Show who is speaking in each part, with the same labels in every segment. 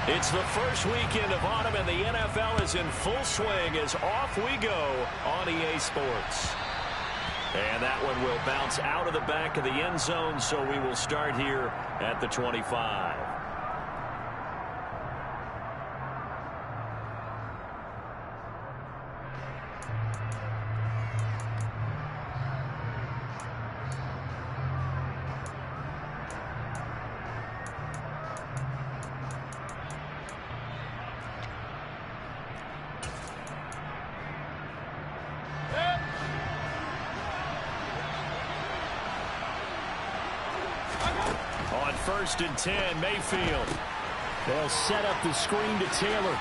Speaker 1: It's the first weekend of autumn, and the NFL is in full swing as off we go on EA Sports. And that one will bounce out of the back of the end zone, so we will start here at the 25. First and 10, Mayfield. They'll set up the screen to Taylor.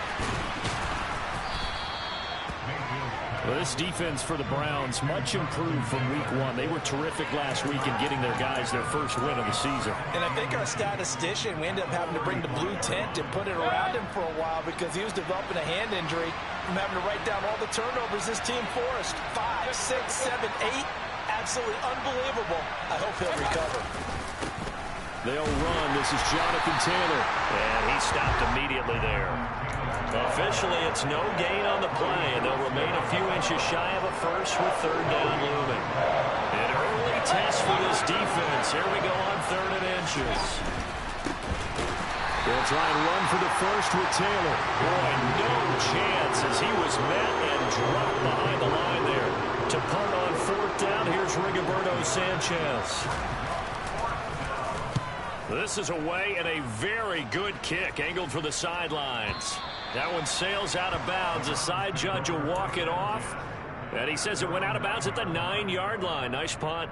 Speaker 1: Well, this defense for the Browns, much improved from week one. They were terrific last week in getting their guys their first win of the season. And I think our statistician, we ended up having to bring the blue tent and put it around him for a while because he was developing a hand injury from having to write down all the turnovers this team forced. 5, 6, 7, 8. Absolutely unbelievable. I hope he'll recover. They'll run. This is Jonathan Taylor. And he stopped immediately there. Officially, it's no gain on the play, and they'll remain a few inches shy of a first with third down looming. An early test for this defense. Here we go on third and inches. They'll try and run for the first with Taylor. Boy, no chance as he was met and dropped behind the line there. To punt on fourth down, here's Rigoberto Sanchez. This is away and a very good kick angled for the sidelines. That one sails out of bounds. The side judge will walk it off. And he says it went out of bounds at the 9-yard line. Nice punt.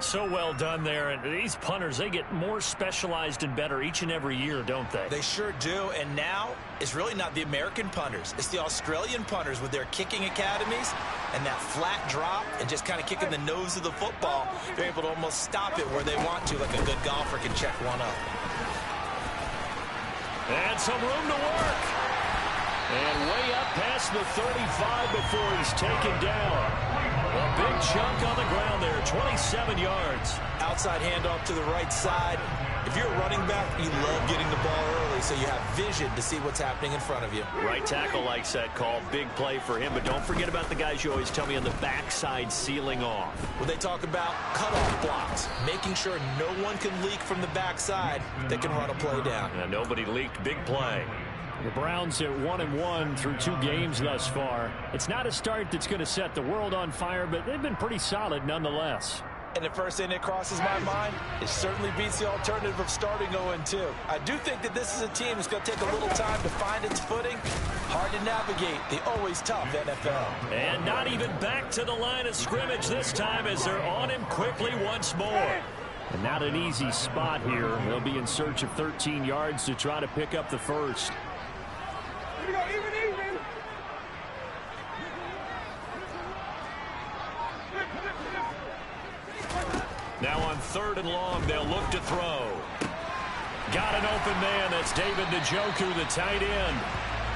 Speaker 1: So well done there. And these punters, they get more specialized and better each and every year, don't they? They sure do. And now it's really not the American punters. It's the Australian punters with their kicking academies and that flat drop and just kind of kicking the nose of the football. They're able to almost stop it where they want to, like a good golfer can check one up. And some room to work. And way up past the 35 before he's taken down. A big chunk on the ground there, 27 yards. Outside handoff to the right side. If you're a running back, you love getting the ball early so you have vision to see what's happening in front of you. Right tackle likes that call. Big play for him, but don't forget about the guys you always tell me on the backside sealing off. When they talk about cutoff blocks, making sure no one can leak from the backside that can run a play down. Yeah, nobody leaked. Big play. The Browns at 1-1 through 2 games thus far. It's not a start that's going to set the world on fire, but they've been pretty solid nonetheless. And the first thing that crosses my mind, it certainly beats the alternative of starting 0-2. I do think that this is a team that's going to take a little time to find its footing. Hard to navigate the always tough NFL. And not even back to the line of scrimmage this time as they're on him quickly once more. And not an easy spot here. They'll be in search of 13 yards to try to pick up the first. Now on third and long, they'll look to throw. Got an open man. That's David Njoku, the tight end.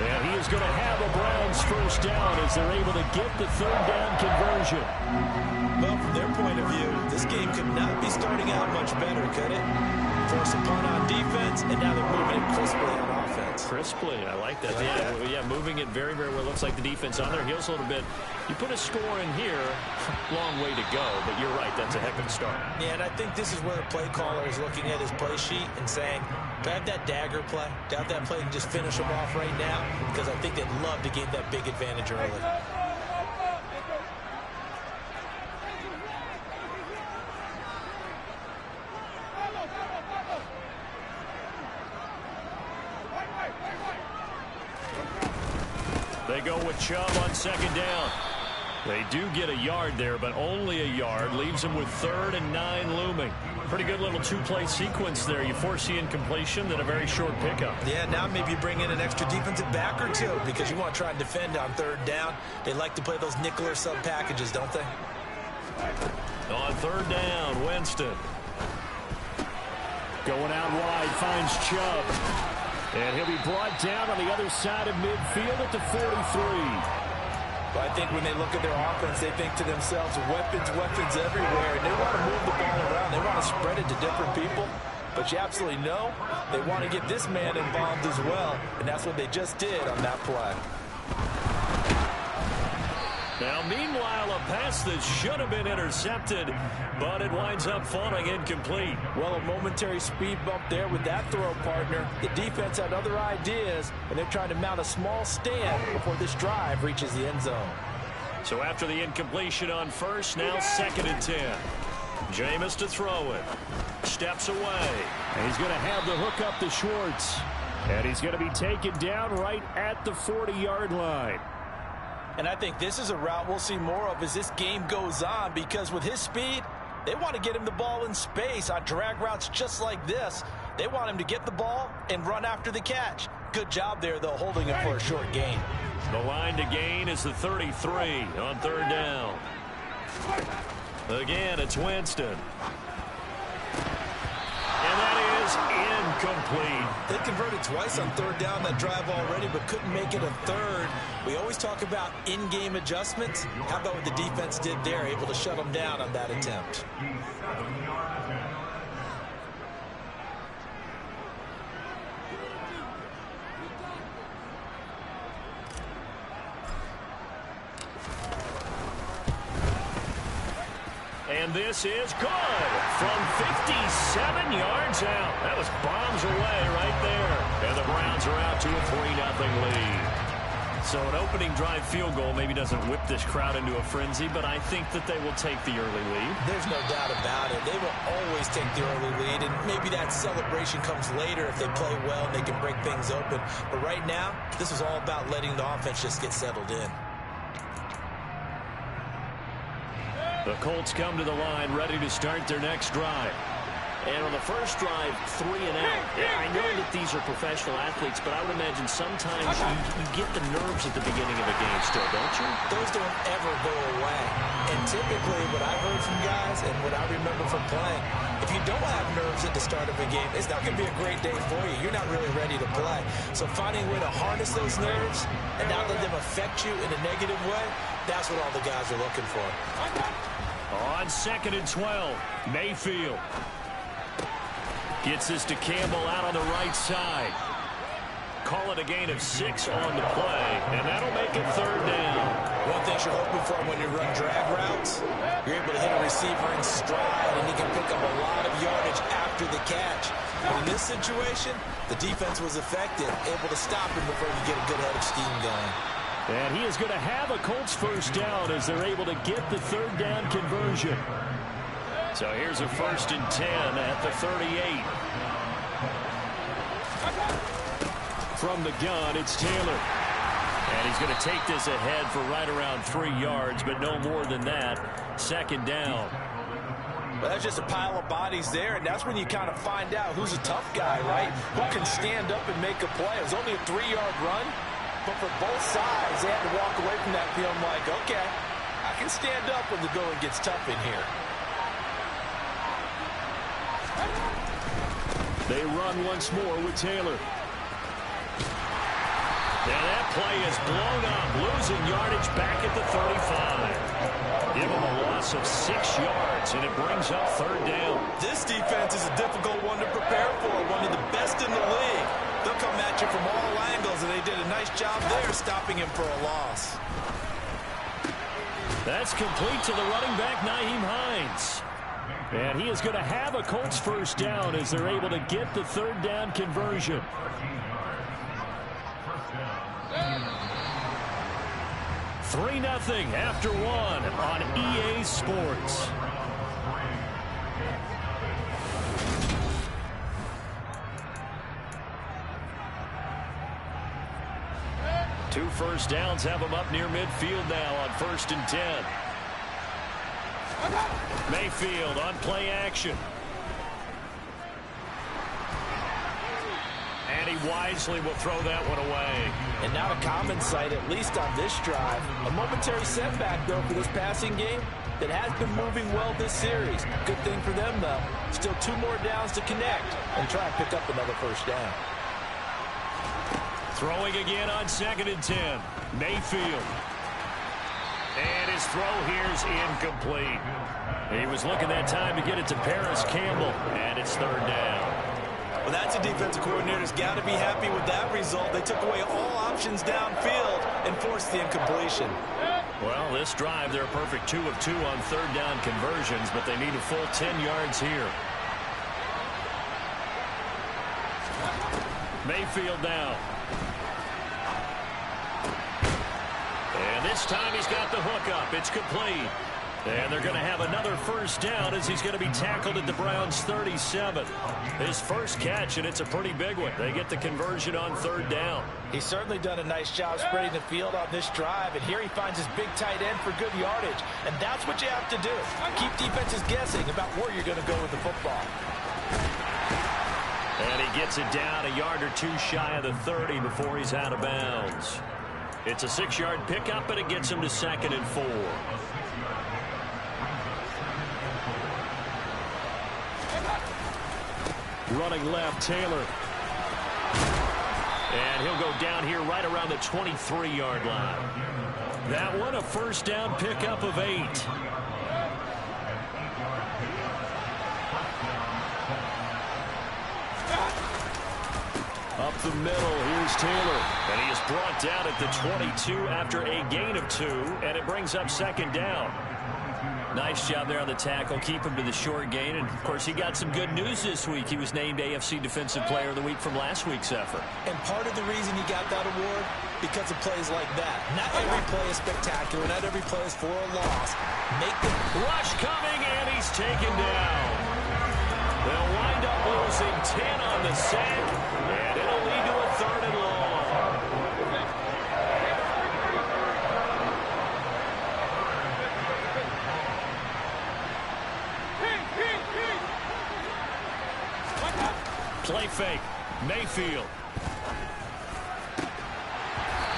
Speaker 1: And he is going to have a Browns first down as they're able to get the third down conversion. Well, from their point of view, this game could not be starting out much better, could it? Force a punt on defense, and now they're moving it crisply on offense. Crisply, I like that. Yeah, moving it very, very well. Looks like the defense on their heels a little bit. You put a score in here, long way to go, but you're right, that's a heck of a start. Yeah, and I think this is where the play caller is looking at his play sheet and saying, do I have that dagger play? Do I have that play and just finish them off right now? Because I think they'd love to get that big advantage early. They go with Chubb on second down. They do get a yard there, but only a yard. Leaves them with 3rd and 9 looming. Pretty good little two-play sequence there. You foresee incompletion, then a very short pickup. Yeah, now maybe you bring in an extra defensive back or two because you want to try and defend on 3rd down. They like to play those nickel or sub packages, don't they? On 3rd down, Winston. Going out wide, finds Chubb. And he'll be brought down on the other side of midfield at the 43. But I think when they look at their offense, they think to themselves, weapons, weapons everywhere. And they want to move the ball around. They want to spread it to different people.
Speaker 2: but you absolutely know they want to get this man involved as well, and that's what they just did on that play.
Speaker 1: Now, meanwhile, a pass that should have been intercepted, but it winds up falling incomplete.
Speaker 2: Well, a momentary speed bump there with that throw, partner. The defense had other ideas, and they're trying to mount a small stand before this drive reaches the end zone.
Speaker 1: So after the incompletion on first, now 2nd and 10. Jameis to throw it. Steps away. And he's going to have the hook up to Schwartz. And he's going to be taken down right at the 40-yard line.
Speaker 2: And I think this is a route we'll see more of as this game goes on, because with his speed, they want to get him the ball in space on drag routes just like this. They want him to get the ball and run after the catch. Good job there, though, holding him for a short gain.
Speaker 1: The line to gain is the 33 on 3rd down. Again, it's Winston. And that is incomplete.
Speaker 2: They converted twice on 3rd down that drive already, but couldn't make it a 3rd. We always talk about in-game adjustments. How about what the defense did there, able to shut them down on that attempt?
Speaker 1: And this is good from 57 yards out. That was bombs away right there. And the Browns are out to a 3-0 lead. So an opening drive field goal maybe doesn't whip this crowd into a frenzy, but I think that they will take the early lead.
Speaker 2: There's no doubt about it. They will always take the early lead, and maybe that celebration comes later if they play well and they can break things open. But right now, this is all about letting the offense just get settled in.
Speaker 1: The Colts come to the line ready to start their next drive. And on the first drive, 3 and out. Yeah, I know that these are professional athletes, but I would imagine sometimes you get the nerves at the beginning of a game still, don't you?
Speaker 2: Those don't ever go away. And typically what I've heard from guys and what I remember from playing, if you don't have nerves at the start of a game, it's not going to be a great day for you. You're not really ready to play. So finding a way to harness those nerves and not let them affect you in a negative way, that's what all the guys are looking for.
Speaker 1: On 2nd and 12, Mayfield gets this to Campbell out on the right side. Call it a gain of 6 on the play, and that'll make it 3rd down.
Speaker 2: One thing you're hoping for when you run drag routes, you're able to hit a receiver in stride, and he can pick up a lot of yardage after the catch. But in this situation, the defense was effective, able to stop him before you get a good head of steam going.
Speaker 1: And he is going to have a Colts 1st down as they're able to get the 3rd down conversion. So here's a 1st and 10 at the 38. From the gun, it's Taylor. And he's going to take this ahead for right around 3 yards, but no more than that. 2nd down.
Speaker 2: Well, that's just a pile of bodies there, and that's when you kind of find out who's a tough guy, right? Who can stand up and make a play. It was only a 3-yard run, but for both sides, they had to walk away from that feeling like, okay, I can stand up when the going gets tough in here.
Speaker 1: They run once more with Taylor. And that play is blown up, losing yardage back at the 35. Give them a loss of 6 yards, and it brings up 3rd down.
Speaker 2: This defense is a difficult one to prepare for, one of the best in the league. They'll come at you from all angles, and they did a nice job there stopping him for a loss.
Speaker 1: That's complete to the running back, Nyheim Hines. And he is going to have a Colts 1st down as they're able to get the 3rd down conversion. Three 3-0 after 1 on EA Sports. Two 1st downs have them up near midfield now on 1st and 10. Mayfield on play action. And he wisely will throw that one away.
Speaker 2: And not a common sight, at least on this drive. A momentary setback, though, for this passing game that has been moving well this series. Good thing for them, though. Still 2 more downs to connect and try and pick up another 1st down.
Speaker 1: Throwing again on 2nd and 10. Mayfield. And his throw here's incomplete. He was looking that time to get it to Paris Campbell, and it's 3rd down.
Speaker 2: Well, that's a defensive coordinator's got to be happy with that result. They took away all options downfield and forced the incompletion.
Speaker 1: Well, this drive, they're a perfect 2 of 2 on third down conversions, but they need a full 10 yards here. Mayfield now. And this time he's got the hook up. It's complete. And they're going to have another first down as he's going to be tackled at the Browns' 37. His first catch, and it's a pretty big one. They get the conversion on third down.
Speaker 2: He's certainly done a nice job spreading the field on this drive, and here he finds his big tight end for good yardage. And that's what you have to do. Keep defenses guessing about where you're going to go with the football.
Speaker 1: And he gets it down a yard or two shy of the 30 before he's out of bounds. It's a 6-yard pickup, and it gets him to 2nd and 4. Running left, Taylor. And he'll go down here right around the 23-yard line. That one a first down pickup of 8. Up the middle, here's Taylor. And he is brought down at the 22 after a gain of 2, and it brings up 2nd down. Nice job there on the tackle. Keep him to the short gain. And, of course, he got some good news this week. He was named AFC Defensive Player of the Week from last week's effort.
Speaker 2: And part of the reason he got that award, because of plays like that. Not every play is spectacular. Not every play is for a loss. Make the
Speaker 1: rush coming, and he's taken down. They'll wind up losing 10 on the sack, and it'll lead to a 3rd and long. Play fake. Mayfield.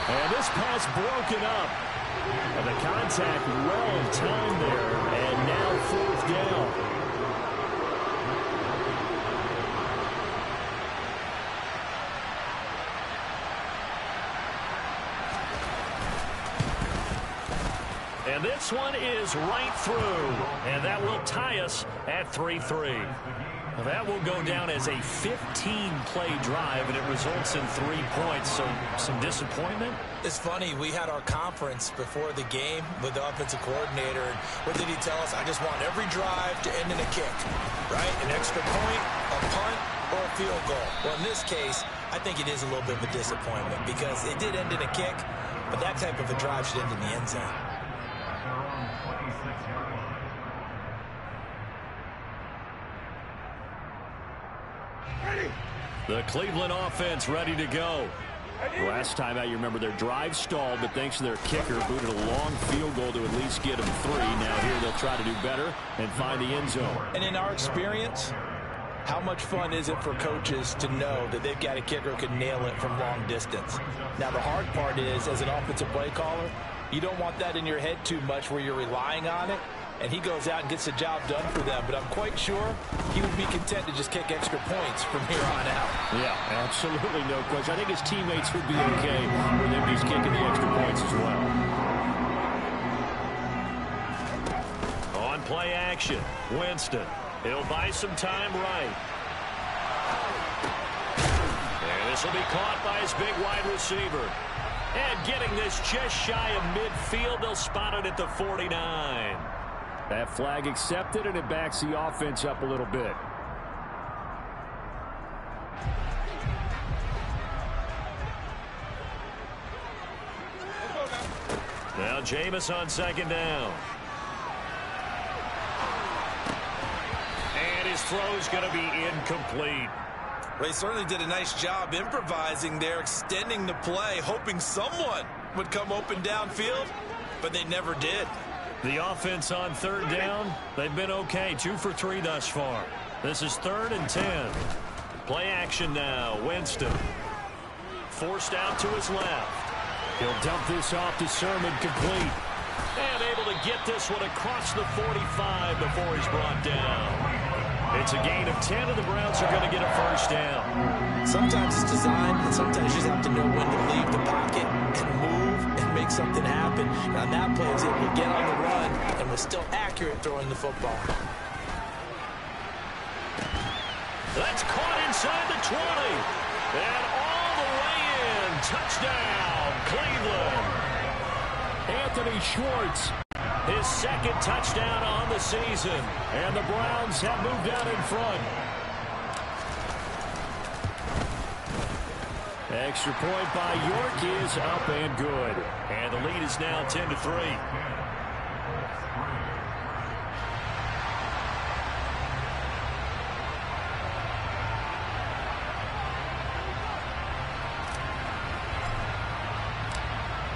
Speaker 1: And this pass broken up. And the contact well timed there. And now 4th down. And this one is right through. And that will tie us at 3-3. Well, that will go down as a 15-play drive, and it results in 3 points. So some disappointment.
Speaker 2: It's funny. We had our conference before the game with the offensive coordinator. And what did he tell us? I just want every drive to end in a kick, right? An extra point, a punt, or a field goal. Well, in this case, I think it is a little bit of a disappointment because it did end in a kick, but that type of a drive should end in the end zone.
Speaker 1: The Cleveland offense ready to go. Last time out, you remember their drive stalled, but thanks to their kicker, booted a long field goal to at least get them 3. Now here they'll try to do better and find the end zone.
Speaker 2: And in our experience, how much fun is it for coaches to know that they've got a kicker who can nail it from long distance? Now, the hard part is, as an offensive play caller, you don't want that in your head too much where you're relying on it. And he goes out and gets the job done for them. But I'm quite sure he would be content to just kick extra points from here on out.
Speaker 1: Yeah, absolutely no question. I think his teammates would be okay with him just kicking the extra points as well. On play action, Winston. He'll buy some time right. And this will be caught by his big wide receiver. And getting this just shy of midfield, they'll spot it at the 49. That flag accepted, and it backs the offense up a little bit. Now Jameis on 2nd down. And his throw's going to be incomplete.
Speaker 2: Well, he certainly did a nice job improvising there, extending the play, hoping someone would come open downfield, but they never did.
Speaker 1: The offense on 3rd down, they've been okay. 2 for 3 thus far. This is 3rd and 10. Play action now. Winston. Forced out to his left. He'll dump this off to Sermon, complete. And able to get this one across the 45 before he's brought down. It's a gain of 10, and the Browns are going to get a first down.
Speaker 2: Sometimes it's designed, and sometimes you just have to know when to leave the pocket and move and make something happen. And on that play, he was able to get on the run and was still accurate throwing the football.
Speaker 1: That's caught inside the 20. And all the way in. Touchdown, Cleveland. Anthony Schwartz, his second touchdown on the season. And the Browns have moved out in front. Extra point by York is up and good. And the lead is now 10-3.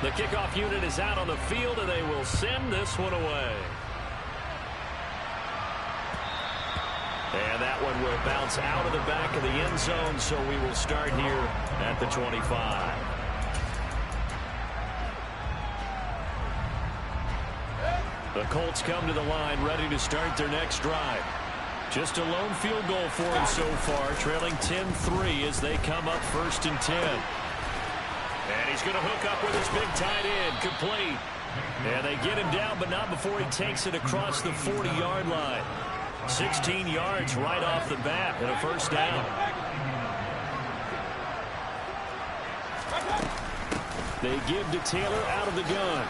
Speaker 1: The kickoff unit is out on the field, and they will send this one away. And that one will bounce out of the back of the end zone, so we will start here at the 25. The Colts come to the line, ready to start their next drive. Just a lone field goal for him so far, trailing 10-3 as they come up 1st and 10. And he's going to hook up with his big tight end, complete. And they get him down, but not before he takes it across the 40-yard line. 16 yards right off the bat and a first down. They give to Taylor out of the gun.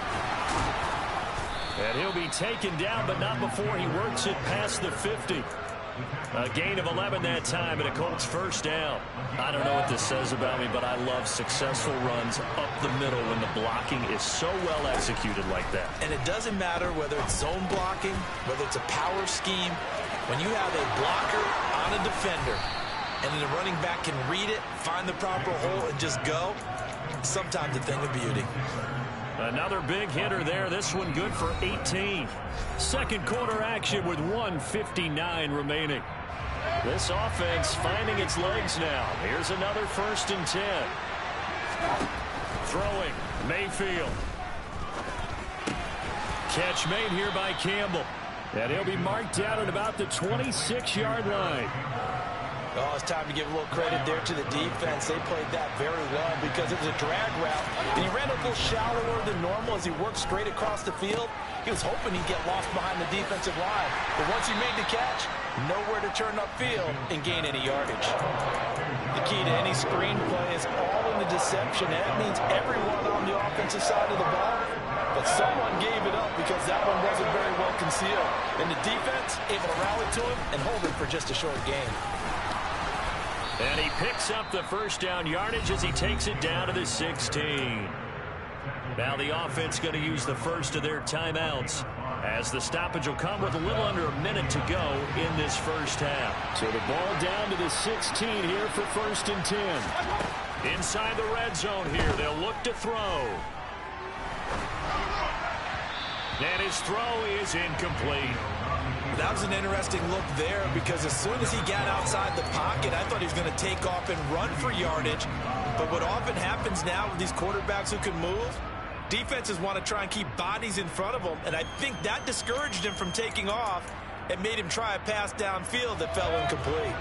Speaker 1: And he'll be taken down, but not before he works it past the 50. A gain of 11 that time and a Colts first down. I don't know what this says about me, but I love successful runs up the middle when the blocking is so well executed like that.
Speaker 2: And it doesn't matter whether it's zone blocking, whether it's a power scheme. When you have a blocker on a defender and then the running back can read it, find the proper hole, and just go, sometimes a thing of beauty.
Speaker 1: Another big hitter there. This one good for 18. Second quarter action with 1:59 remaining. This offense finding its legs now. Here's another 1st and 10. Throwing, Mayfield. Catch made here by Campbell. And he'll be marked down at about the 26-yard line.
Speaker 2: Oh, it's time to give a little credit there to the defense. They played that very well because it was a drag route. And he ran a little shallower than normal as he worked straight across the field. He was hoping he'd get lost behind the defensive line. But once he made the catch, nowhere to turn upfield and gain any yardage. The key to any screen play is all in the deception. That means everyone on the offensive side of the ball. But someone gave it up because that one wasn't very well concealed. And the defense able to rally to him and hold him for just a short game.
Speaker 1: And he picks up the first down yardage as he takes it down to the 16. Now the offense going to use the first of their timeouts as the stoppage will come with a little under a minute to go in this first half. So the ball down to the 16 here for 1st and 10. Inside the red zone here, they'll look to throw. And his throw is incomplete.
Speaker 2: That was an interesting look there because as soon as he got outside the pocket, I thought he was going to take off and run for yardage. But what often happens now with these quarterbacks who can move, defenses want to try and keep bodies in front of them, and I think that discouraged him from taking off and made him try a pass downfield that fell incomplete.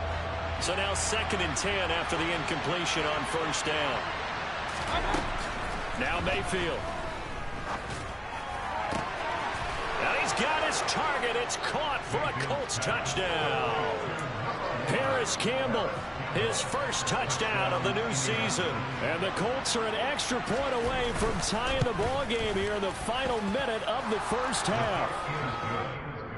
Speaker 1: So now 2nd and 10 after the incompletion on first down. Now Mayfield. And he's got his target. It's caught for a Colts touchdown. Paris Campbell, his first touchdown of the new season. And the Colts are an extra point away from tying the ball game here in the final minute of the first half.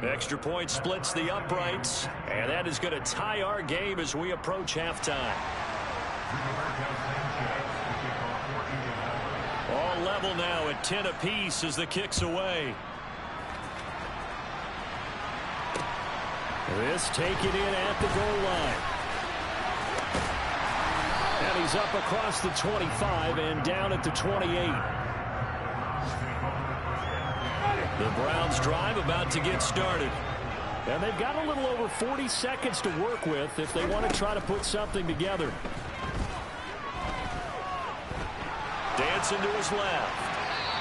Speaker 1: Extra point splits the uprights, and that is going to tie our game as we approach halftime. All level now at 10 apiece as the kick's away. This taken in at the goal line. And he's up across the 25 and down at the 28. The Browns drive about to get started. And they've got a little over 40 seconds to work with if they want to try to put something together. Dancing to his left.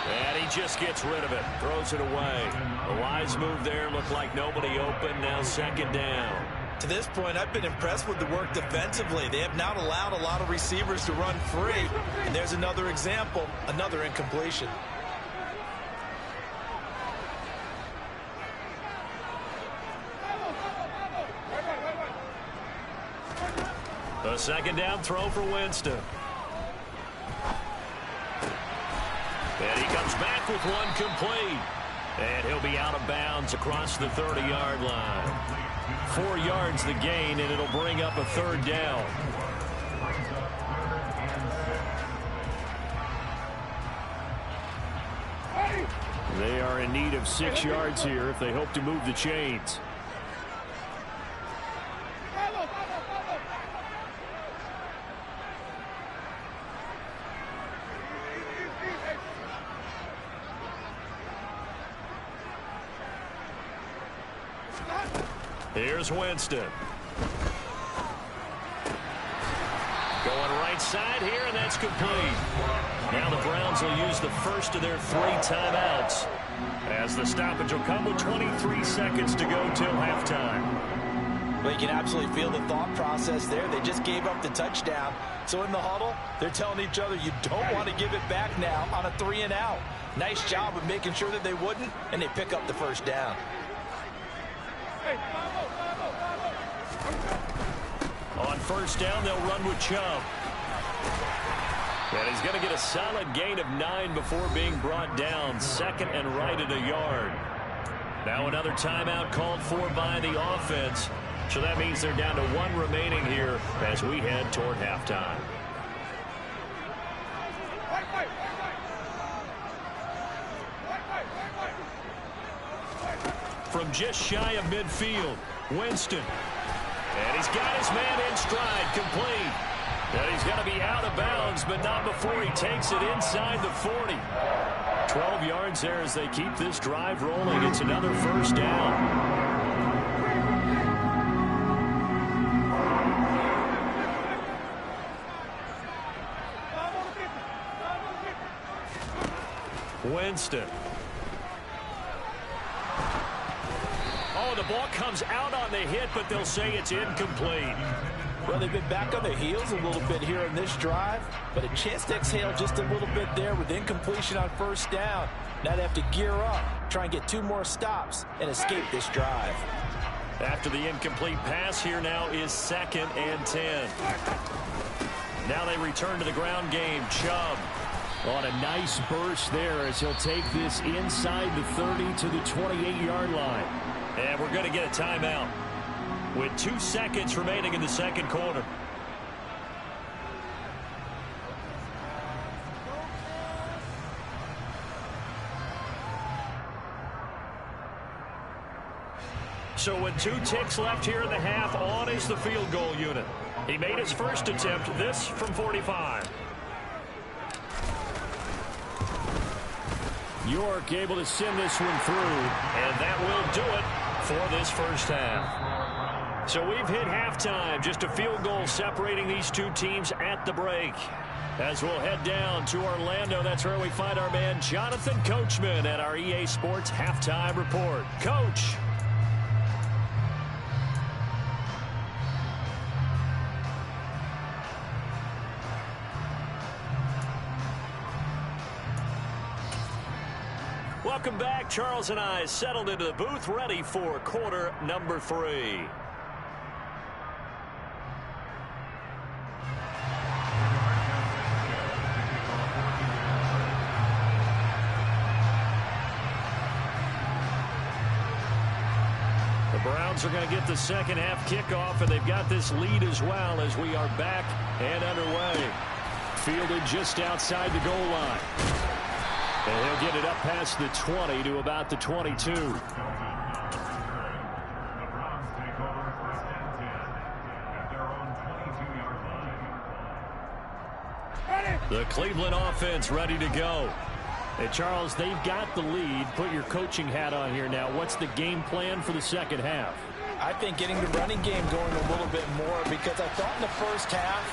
Speaker 1: And he just gets rid of it. Throws it away. The wise move there. Looked like nobody open. Now 2nd down.
Speaker 2: To this point, I've been impressed with the work defensively. They have not allowed a lot of receivers to run free. And there's another example. Another incompletion.
Speaker 1: A second down throw for Winston. And he comes back with one complete. And he'll be out of bounds across the 30-yard line. 4 yards the gain, and it'll bring up a third down. They are in need of 6 yards here if they hope to move the chains. Here's Winston. Going right side here, and that's complete. Now the Browns will use the first of their 3 timeouts, as the stoppage will come with 23 seconds to go till halftime.
Speaker 2: Well, you can absolutely feel the thought process there. They just gave up the touchdown. So in the huddle, they're telling each other, you don't want to give it back now on a 3-and-out. Nice job of making sure that they wouldn't, and they pick up the first down.
Speaker 1: On first down, they'll run with Chubb. And he's going to get a solid gain of 9 before being brought down. Second and right at a yard. Now another timeout called for by the offense. So that means they're down to 1 remaining here as we head toward halftime. From just shy of midfield, Winston. And he's got his man in stride, complete. And he's going to be out of bounds, but not before he takes it inside the 40. 12 yards there as they keep this drive rolling. It's another first down. Winston. Oh, the ball comes out on the hit, but they'll say it's incomplete.
Speaker 2: Well, they've been back on their heels a little bit here in this drive, but a chance to exhale just a little bit there with incompletion on first down. Now they have to gear up, try and get 2 more stops, and escape this drive.
Speaker 1: After the incomplete pass, here now is 2nd and 10. Now they return to the ground game. Chubb on a nice burst there as he'll take this inside the 30 to the 28-yard line. And we're going to get a timeout with 2 seconds remaining in the second quarter. So with 2 ticks left here in the half, on is the field goal unit. He made his first attempt, this from 45. York able to send this one through, and that will do it for this first half. So we've hit halftime, just a field goal separating these 2 teams at the break. As we'll head down to Orlando, that's where we find our man Jonathan Coachman at our EA Sports Halftime Report. Coach. Welcome back. Charles and I settled into the booth, ready for quarter number 3. The Browns are going to get the second half kickoff, and they've got this lead as well as we are back and underway. Fielded just outside the goal line. And he'll get it up past the 20 to about the 22. The Cleveland offense ready to go. Hey, Charles, they've got the lead. Put your coaching hat on here now. What's the game plan for the second half?
Speaker 2: I think getting the running game going a little bit more, because I thought in the first half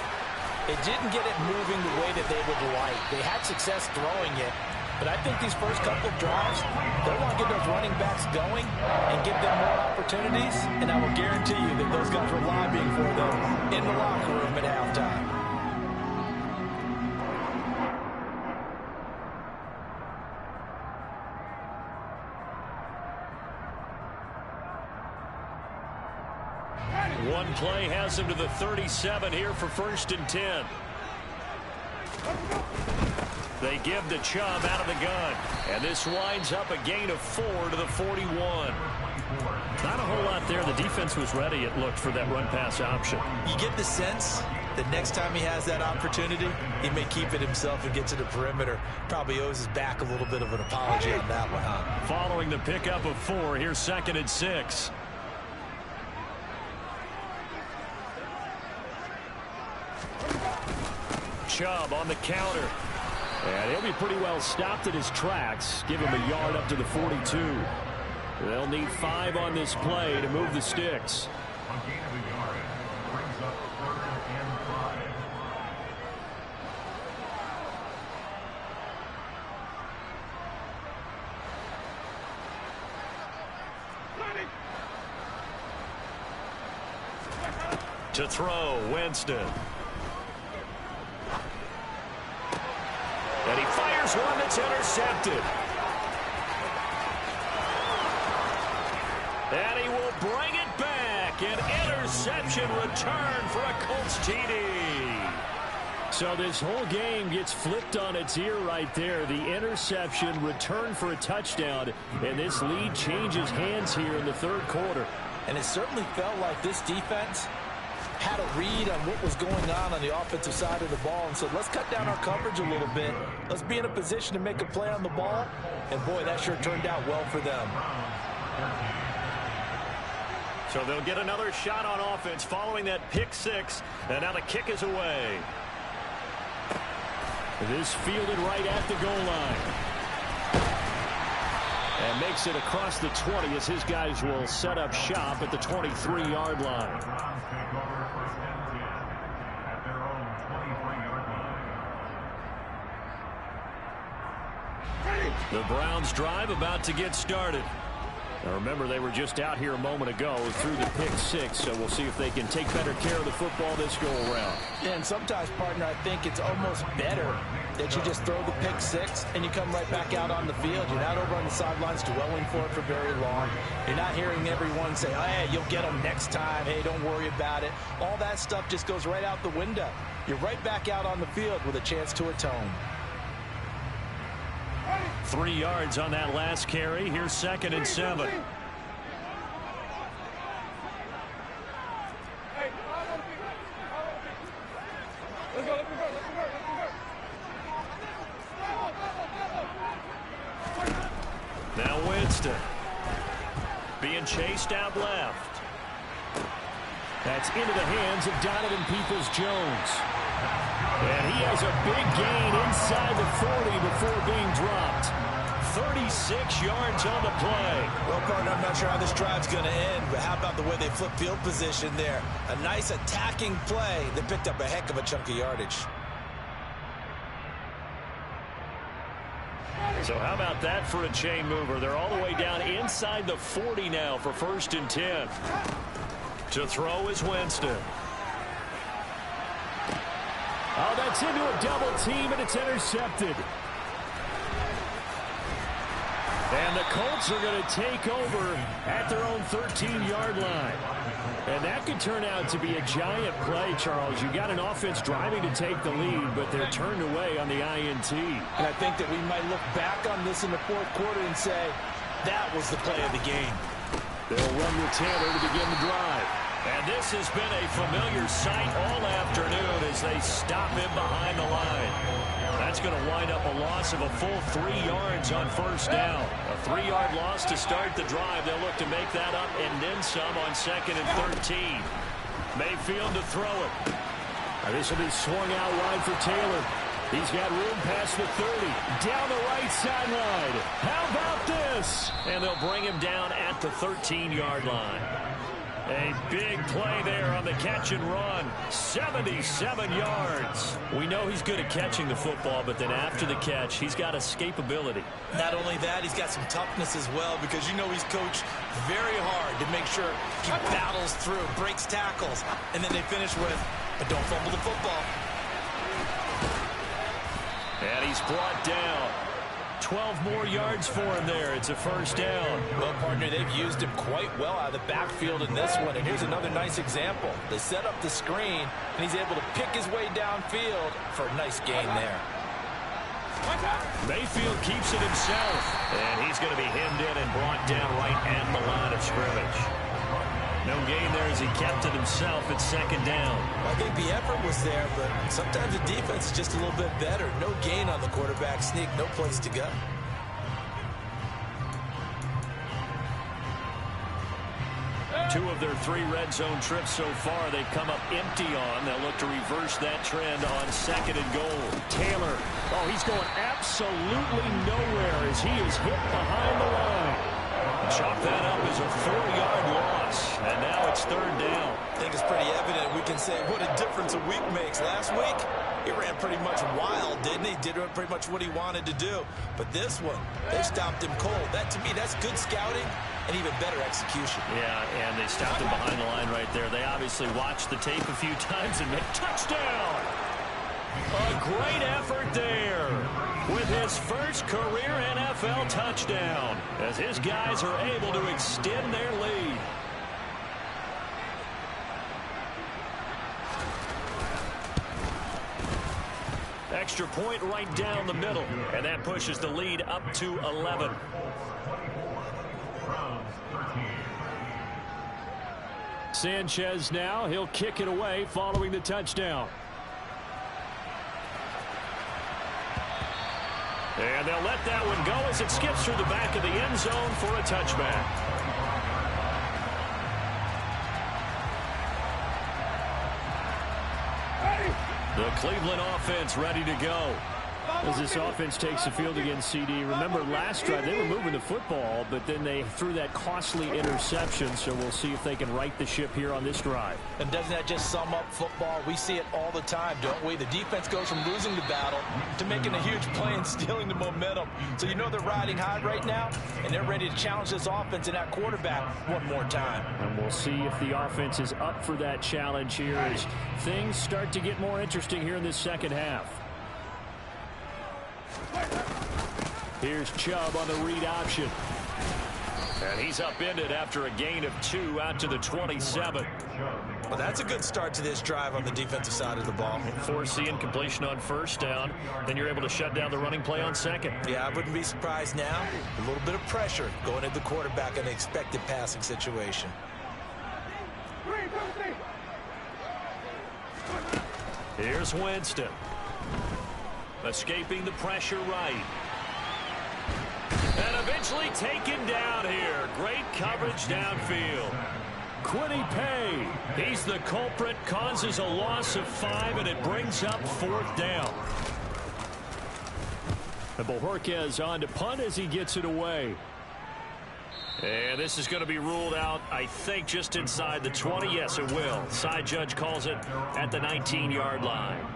Speaker 2: it didn't get it moving the way that they would like. They had success throwing it. But I think these first couple of drives, they want to get those running backs going and give them more opportunities. And I will guarantee you that those guys were lobbying for them in the locker room at halftime.
Speaker 1: Big play has him to the 37 here for 1st and 10. They give to Chubb out of the gun. And this winds up a gain of 4 to the 41.
Speaker 3: Not a whole lot there. The defense was ready, it looked, for that run-pass option.
Speaker 2: You get the sense that next time he has that opportunity, he may keep it himself and get to the perimeter. Probably owes his back a little bit of an apology on that one, huh?
Speaker 1: Following the pickup of 4, here's 2nd and 6. Chubb on the counter. And he'll be pretty well stopped at his tracks. Give him a yard up to the 42. They'll need 5 on this play to move the sticks. To throw, Winston. And he fires one that's intercepted. And he will bring it back. An interception return for a Colts TD. So this whole game gets flipped on its ear right there. The interception return for a touchdown. And this lead changes hands here in the 3rd quarter.
Speaker 2: And it certainly felt like this defense had a read on what was going on the offensive side of the ball and said, let's cut down our coverage a little bit. Let's be in a position to make a play on the ball. And, boy, that sure turned out well for them.
Speaker 1: So they'll get another shot on offense following that pick 6. And now the kick is away. This fielded right at the goal line. And makes it across the 20 as his guys will set up shop at the 23-yard line. The Browns drive about to get started. Now remember, they were just out here a moment ago through the pick 6, so we'll see if they can take better care of the football this go-around.
Speaker 2: Yeah, and sometimes, partner, I think it's almost better that you just throw the pick 6 and you come right back out on the field. You're not over on the sidelines dwelling for it for very long. You're not hearing everyone say, hey, you'll get them next time. Hey, don't worry about it. All that stuff just goes right out the window. You're right back out on the field with a chance to atone.
Speaker 1: 3 yards on that last carry. Here's 2nd and 7. Now Winston being chased out left. That's into the hands of Donovan Peoples-Jones. And he has a big gain inside the 40 before being dropped. 36 yards on the play.
Speaker 2: Well, partner, I'm not sure how this drive's going to end, but how about the way they flip field position there? A nice attacking play that picked up a heck of a chunk of yardage.
Speaker 1: So how about that for a chain mover? They're all the way down inside the 40 now for 1st and 10. To throw is Winston. Oh, that's into a double team, and it's intercepted. And the Colts are going to take over at their own 13-yard line. And that could turn out to be a giant play, Charles. You got an offense driving to take the lead, but they're turned away on the INT.
Speaker 2: And I think that we might look back on this in the 4th quarter and say, that was the play of the game.
Speaker 1: They'll run with Taylor to begin the drive. And this has been a familiar sight all afternoon as they stop him behind the line. That's going to wind up a loss of a full 3 yards on 1st down. A 3-yard loss to start the drive. They'll look to make that up and then some on 2nd and 13. Mayfield to throw it. Now this will be swung out wide for Taylor. He's got room past the 30. Down the right sideline. How about this? And they'll bring him down at the 13-yard line. A big play there on the catch and run. 77 yards. We know he's good at catching the football, but then after the catch, he's got escapability.
Speaker 2: Not only that, he's got some toughness as well, because you know he's coached very hard to make sure he battles through, breaks tackles, and then they finish with, but don't fumble the football.
Speaker 1: And he's brought down. 12 more yards for him there. It's a first down.
Speaker 2: Well, partner, they've used him quite well out of the backfield in this one. And here's another nice example. They set up the screen, and he's able to pick his way downfield for a nice gain there.
Speaker 1: Mayfield keeps it himself, and he's going to be hemmed in and brought down right at the line of scrimmage. No gain there as he kept it himself at second down.
Speaker 2: I think the effort was there, but sometimes the defense is just a little bit better. No gain on the quarterback sneak, no place to go.
Speaker 1: Two of their 3 red zone trips so far they've come up empty on. They'll look to reverse that trend on second and goal. Taylor, oh, he's going absolutely nowhere as he is hit behind the line. Chalk that up as a 4-yard loss, and now it's third down.
Speaker 2: I think it's pretty evident we can say what a difference a week makes. Last week, he ran pretty much wild, didn't he? Did pretty much what he wanted to do. But this one, they stopped him cold. That, to me, that's good scouting and even better execution.
Speaker 3: Yeah, and they stopped him behind the line right there. They obviously watched the tape a few times and made touchdown.
Speaker 1: A great effort there with his first career NFL touchdown as his guys are able to extend their lead. Extra point right down the middle, and that pushes the lead up to 11. Sanchez now, he'll kick it away following the touchdown. And they'll let that one go as it skips through the back of the end zone for a touchback. The Cleveland offense ready to go.
Speaker 3: As this offense takes the field against CD, remember last drive they were moving the football, but then they threw that costly interception, so we'll see if they can right the ship here on this drive.
Speaker 2: And doesn't that just sum up football? We see it all the time, don't we? The defense goes from losing the battle to making a huge play and stealing the momentum. So you know they're riding high right now, and they're ready to challenge this offense and that quarterback one more time.
Speaker 3: And we'll see if the offense is up for that challenge here as things start to get more interesting here in this second half.
Speaker 1: Here's Chubb on the read option. And he's upended after a gain of 2 out to the 27.
Speaker 2: Well, that's a good start to this drive on the defensive side of the ball.
Speaker 1: Force the incompletion on first down. Then you're able to shut down the running play on second.
Speaker 2: Yeah, I wouldn't be surprised now. A little bit of pressure going at the quarterback in an expected passing situation.
Speaker 1: Here's Winston. Escaping the pressure right. And eventually taken down here. Great coverage downfield. Quiddy Pay. He's the culprit. Causes a loss of 5, and it brings up 4th down. And Bojorquez on to punt as he gets it away. And this is going to be ruled out, I think, just inside the 20. Yes, it will. Side judge calls it at the 19-yard line.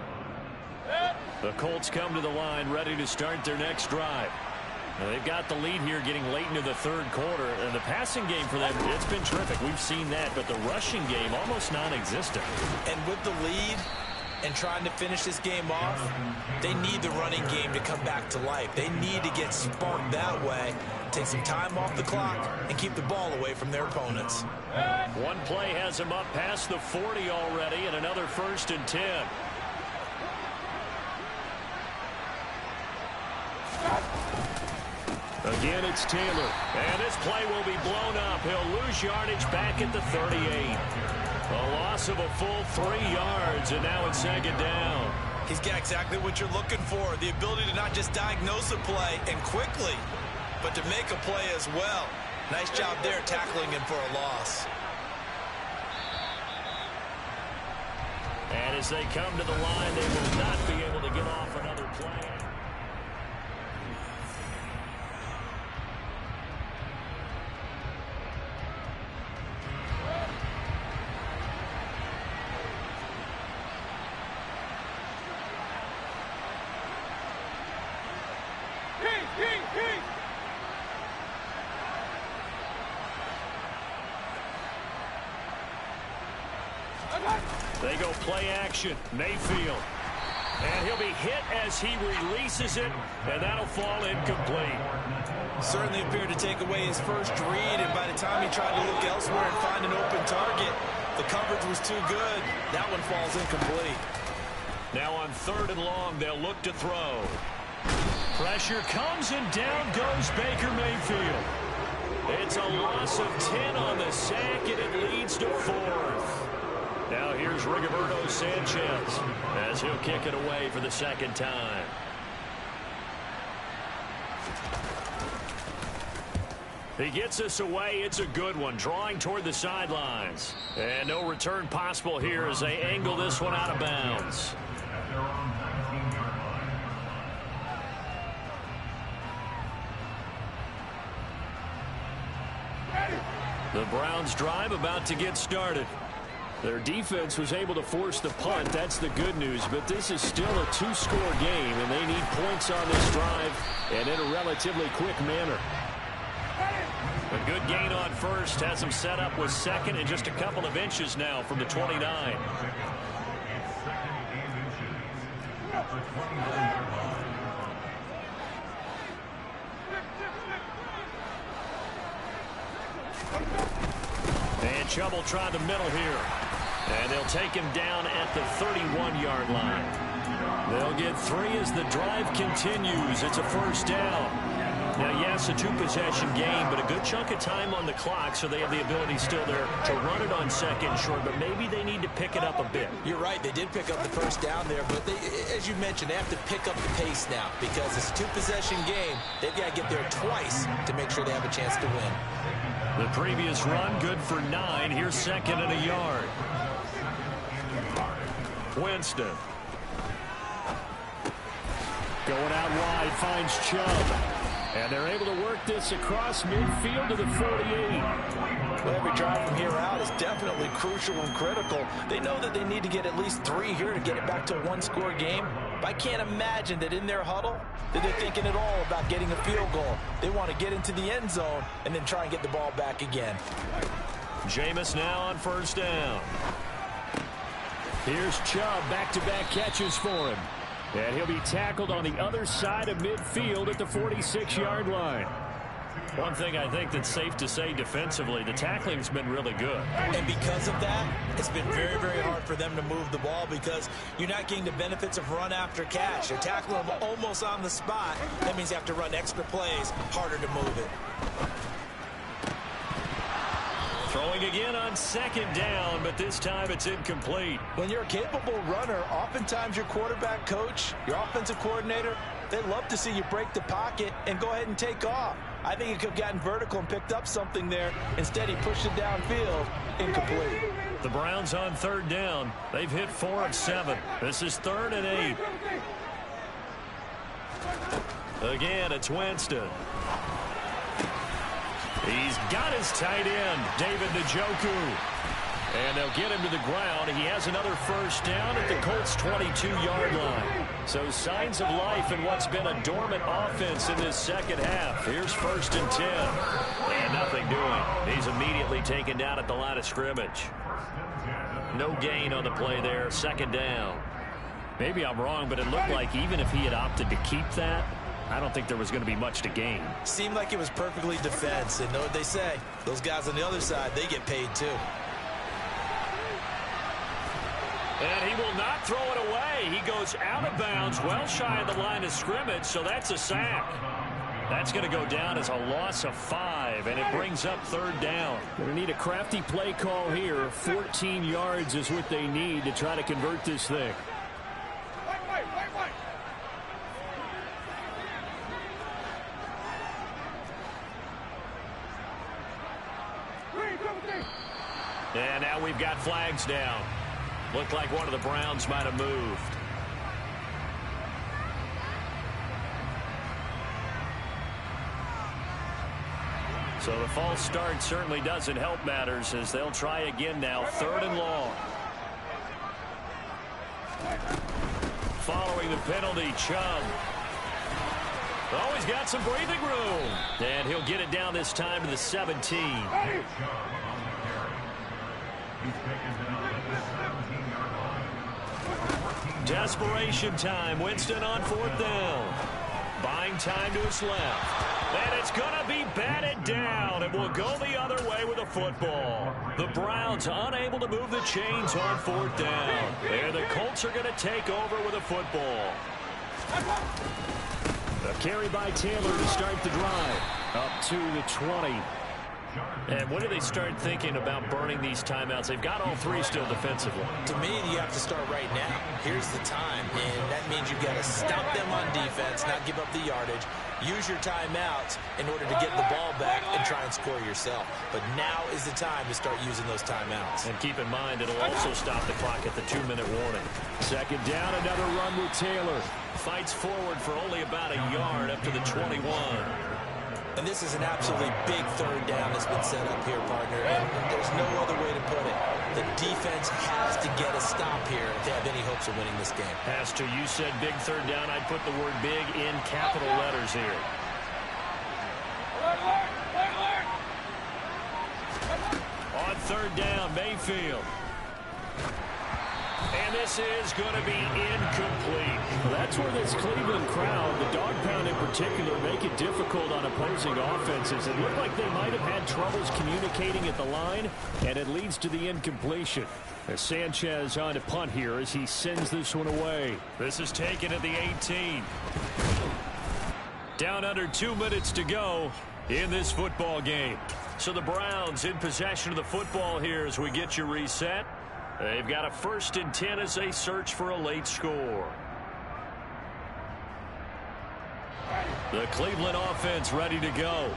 Speaker 1: The Colts come to the line ready to start their next drive. Now they've got the lead here getting late into the third quarter. And the passing game for them, it's been terrific. We've seen that. But the rushing game, almost non-existent.
Speaker 2: And with the lead and trying to finish this game off, they need the running game to come back to life. They need to get sparked that way, take some time off the clock, and keep the ball away from their opponents.
Speaker 1: One play has them up past the 40 already, and another 1st and 10. Again, it's Taylor. And this play will be blown up. He'll lose yardage back at the 38. A loss of a full 3 yards, and now it's second down.
Speaker 2: He's got exactly what you're looking for, the ability to not just diagnose a play and quickly, but to make a play as well. Nice job there tackling him for a loss.
Speaker 1: And as they come to the line, they will not be able to get off another play. They go play action. Mayfield. And he'll be hit as he releases it, and that'll fall incomplete.
Speaker 2: Certainly appeared to take away his first read, and by the time he tried to look elsewhere and find an open target, the coverage was too good. That one falls incomplete.
Speaker 1: Now on 3rd and long, they'll look to throw. Pressure comes, and down goes Baker Mayfield. It's a loss of 10 on the sack, and it leads to 4th. Now here's Rigoberto Sanchez as he'll kick it away for the 2nd time. He gets us away. It's a good one, drawing toward the sidelines. And no return possible here as they angle this one out of bounds. The Browns drive about to get started. Their defense was able to force the punt. That's the good news. But this is still a 2-score game, and they need points on this drive and in a relatively quick manner. A good gain on first has them set up with 2nd and just a couple of inches now from the 29. And Chubb will try the middle here. And they'll take him down at the 31-yard line. They'll get 3 as the drive continues. It's a 1st down. Now, yes, a 2-possession game, but a good chunk of time on the clock, so they have the ability still there to run it on 2nd and short, but maybe they need to pick it up a bit.
Speaker 2: You're right. They did pick up the 1st down there, but they, as you mentioned, they have to pick up the pace now because it's a 2-possession game. They've got to get there twice to make sure they have a chance to win.
Speaker 1: The previous run, good for 9. Here's 2nd and a yard. Winston. Going out wide, finds Chubb. And they're able to work this across midfield to the 48.
Speaker 2: Well, every drive from here out is definitely crucial and critical. They know that they need to get at least 3 here to get it back to a 1-score game. But I can't imagine that in their huddle that they're thinking at all about getting a field goal. They want to get into the end zone and then try and get the ball back again.
Speaker 1: Jameis now on 1st down.
Speaker 3: Here's Chubb, back-to-back catches for him. And he'll be tackled on the other side of midfield at the 46-yard line.
Speaker 1: One thing I think that's safe to say defensively, the tackling's been really good.
Speaker 2: And because of that, it's been very, very hard for them to move the ball because you're not getting the benefits of run after catch. You're tackling them almost on the spot. That means you have to run extra plays, harder to move it.
Speaker 1: Throwing again on 2nd down, but this time it's incomplete.
Speaker 2: When you're a capable runner, oftentimes your quarterback coach, your offensive coordinator, they love to see you break the pocket and go ahead and take off. I think he could have gotten vertical and picked up something there. Instead, he pushed it downfield, incomplete.
Speaker 1: The Browns on 3rd down. They've hit 4 of 7. This is 3rd and 8. Again, it's Winston. He's got his tight end, David Njoku. And they'll get him to the ground. He has another 1st down at the Colts' 22-yard line. So signs of life in what's been a dormant offense in this 2nd half. Here's 1st and 10. And nothing doing. He's immediately taken down at the line of scrimmage. No gain on the play there. 2nd down. Maybe I'm wrong, but it looked like even if he had opted to keep that, I don't think there was going to be much to gain.
Speaker 2: Seemed like it was perfectly defense. And know what they say? Those guys on the other side, they get paid too.
Speaker 1: And he will not throw it away. He goes out of bounds, well shy of the line of scrimmage, so that's a sack. That's going to go down as a loss of 5, and it brings up 3rd down.
Speaker 3: Going to need a crafty play call here. 14 yards is what they need to try to convert this thing.
Speaker 1: And now we've got flags down. Looked like one of the Browns might have moved. So the false start certainly doesn't help matters as they'll try again now. 3rd and long. Following the penalty, Chubb. Oh, he's got some breathing room. And he'll get it down this time to the 17. Desperation time. Winston on 4th down. Buying time to his left. And it's going to be batted down. And will go the other way with a football. The Browns unable to move the chains on 4th down. And the Colts are going to take over with a football.
Speaker 3: A carry by Taylor to start the drive. Up to the 20.
Speaker 1: And when do they start thinking about burning these timeouts? They've got all 3 still defensively.
Speaker 2: To me, you have to start right now. Here's the time, and that means you've got to stop them on defense, not give up the yardage. Use your timeouts in order to get the ball back and try and score yourself. But now is the time to start using those timeouts.
Speaker 1: And keep in mind, it'll also stop the clock at the 2-minute warning.
Speaker 3: 2nd down, another run with Taylor.
Speaker 1: Fights forward for only about a yard up to the 21.
Speaker 2: And this is an absolutely big 3rd down that's been set up here, partner. And there's no other way to put it. The defense has to get a stop here if they have any hopes of winning this game.
Speaker 1: Has to. You said big 3rd down. I'd put the word big in capital letters here. On 3rd down, Mayfield. And this is going to be incomplete.
Speaker 3: Well, that's where this Cleveland crowd, the dog pound in particular, make it difficult on opposing offenses. It looked like they might have had troubles communicating at the line, and it leads to the incompletion. As Sanchez on to punt here as he sends this one away.
Speaker 1: This is taken at the 18. Down under 2 minutes to go in this football game. So the Browns in possession of the football here as we get you reset. They've got a 1st and 10 as they search for a late score. The Cleveland offense ready to go.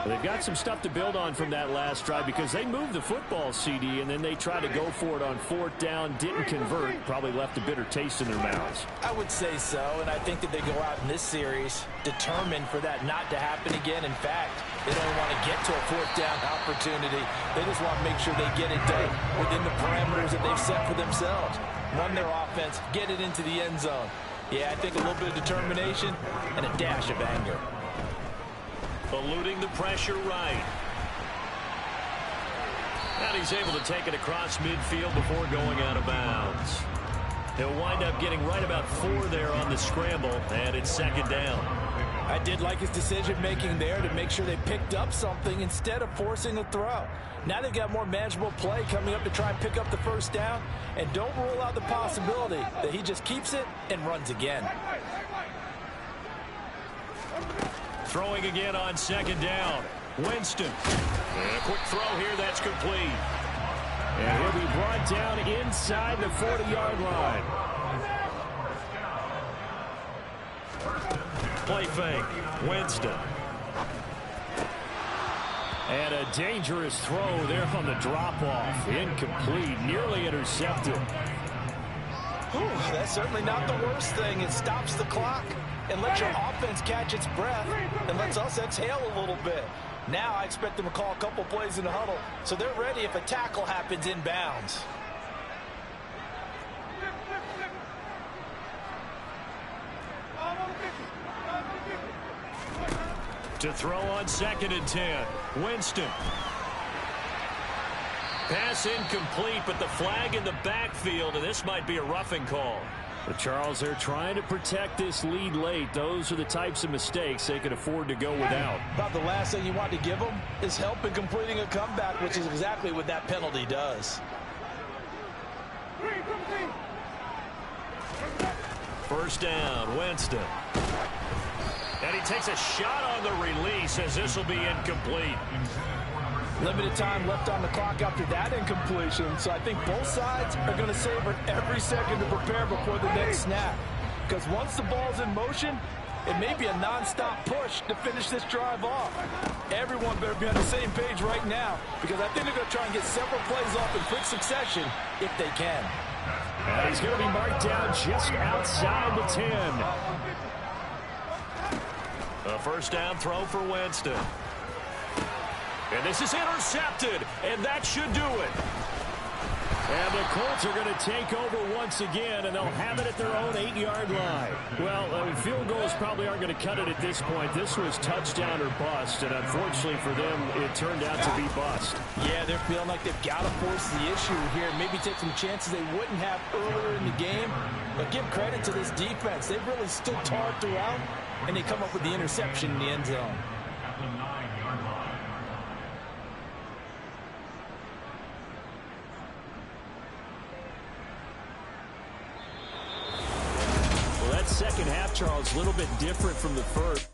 Speaker 3: They've got some stuff to build on from that last drive because they moved the football, CD, and then they tried to go for it on 4th down, didn't convert, probably left a bitter taste in their mouths.
Speaker 4: I would say so, and I think that they go out in this series determined for that not to happen again. In fact, they don't want to get to a 4th down opportunity. They just want to make sure they get it done within the parameters that they've set for themselves. Run their offense, get it into the end zone. Yeah, I think a little bit of determination and a dash of anger.
Speaker 1: Eluding the pressure right. And he's able to take it across midfield before going out of bounds. He'll wind up getting right about 4 there on the scramble, and it's 2nd down.
Speaker 4: I did like his decision-making there to make sure they picked up something instead of forcing a throw. Now they've got more manageable play coming up to try and pick up the 1st down, and don't rule out the possibility that he just keeps it and runs again.
Speaker 1: Throwing again on 2nd down. Winston. And a quick throw here, that's complete.
Speaker 3: And he'll be brought down inside the 40-yard line.
Speaker 1: Play fake. Winston.
Speaker 3: And a dangerous throw there on the drop-off. Incomplete, nearly intercepted.
Speaker 4: That's certainly not the worst thing. It stops the clock and lets your offense catch its breath and lets us exhale a little bit. Now I expect them to call a couple plays in the huddle so they're ready if a tackle happens inbounds.
Speaker 1: To throw on 2nd and 10. Winston. Pass incomplete, but the flag in the backfield, and this might be a roughing call.
Speaker 3: But Charles, they're trying to protect this lead late. Those are the types of mistakes they could afford to go without.
Speaker 4: About the last thing you want to give them is help in completing a comeback, which is exactly what that penalty does.
Speaker 1: 1st down, Winston. And he takes a shot on the release as this will be incomplete.
Speaker 4: Limited time left on the clock after that incompletion, so I think both sides are going to savor every second to prepare before the next snap. Because once the ball's in motion, it may be a non-stop push to finish this drive off. Everyone better be on the same page right now, because I think they're going to try and get several plays off in quick succession if they can.
Speaker 3: And he's going to be marked down just outside the 10.
Speaker 1: A 1st down throw for Winston. And this is intercepted, and that should do it.
Speaker 3: And the Colts are going to take over once again, and they'll have it at their own 8-yard line. Well, field goals probably aren't going to cut it at this point. This was touchdown or bust, and unfortunately for them, it turned out to be bust.
Speaker 4: Yeah, they're feeling like they've got to force the issue here. Maybe take some chances they wouldn't have earlier in the game. But give credit to this defense. They've really stood tall throughout, and they come up with the interception in the end zone.
Speaker 3: Second half, Charles, a little bit different from the first.